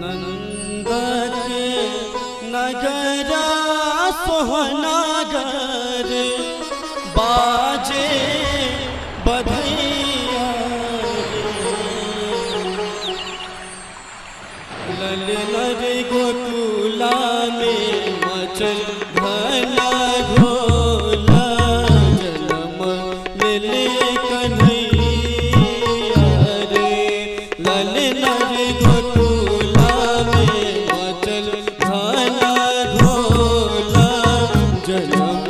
नंद के नगरा सोहनागर बाजे बधैया ललना रे गोकुला में मचल घना घोला जन्म ले कन्हैया रे ललना रे गोकुला में मचल घना घोला जन्म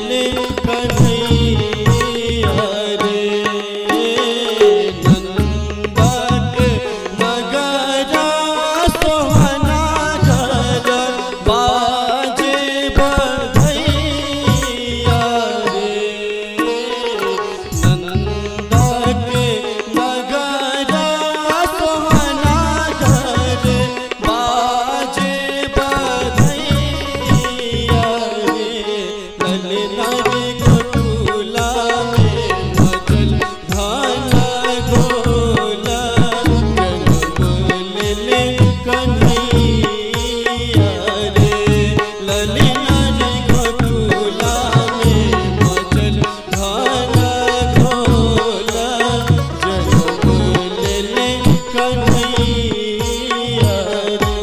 ले कन्हैया रे नंदा के नगरा सोहनागर बाजे बधैया रे नंदा के नगरा सोहनागर बाजे बधैया रे ललना रे गोकुला में मचल घना घोला जन्म ले कन्हैया रे ललना रे गोकुला में मचल घना घोला जन्म ले कन्हैया रे।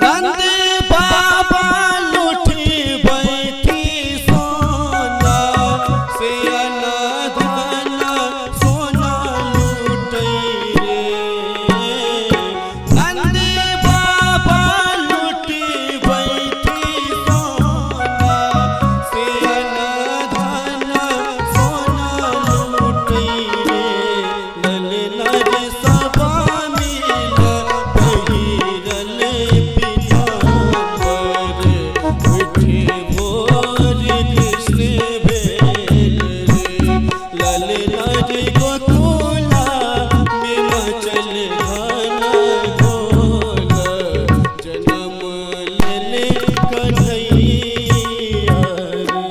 नंद बाबा लूटी बैठी सोना से अनधन सोना लूटै रे नंद बाबा लूटी बैठी सोना से अनधन सोना लूटै रे ललना रे सबा मिल पहिरल पिताम्बर उठे भोर कृष्ण भेल रे ललना रे गोकुला में मचल घना घोला जन्म ले कन्हैया रे।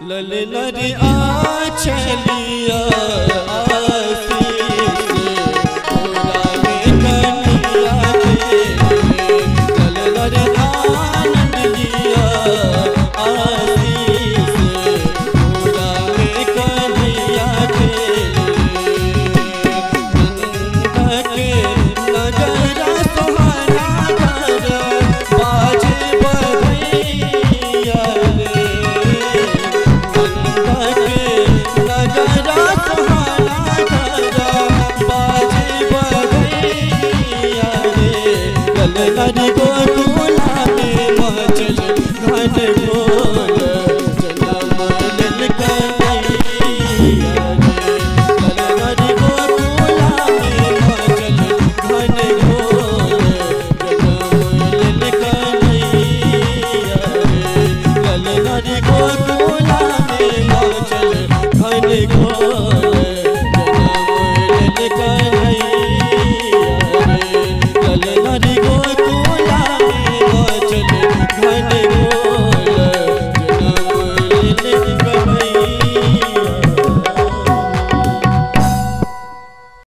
ललना रे आचलिया आशीष पूरा में कन्हैया खेले ललना रे आनंद लिया आशीष पूरा में कन्हैया खेले नंदा के नजरा सुहाना घर बाजे बधैया रे नजरा सुहाना घर बाजे बधैया रे ललना रे गोकुला में मचल घन घोर जनम लेल कन्हैया रे ललना रे गोकुला में मचल घन घोर जनम लेल कन्हैया रे ललना रे गोकुला में मचल घन घोर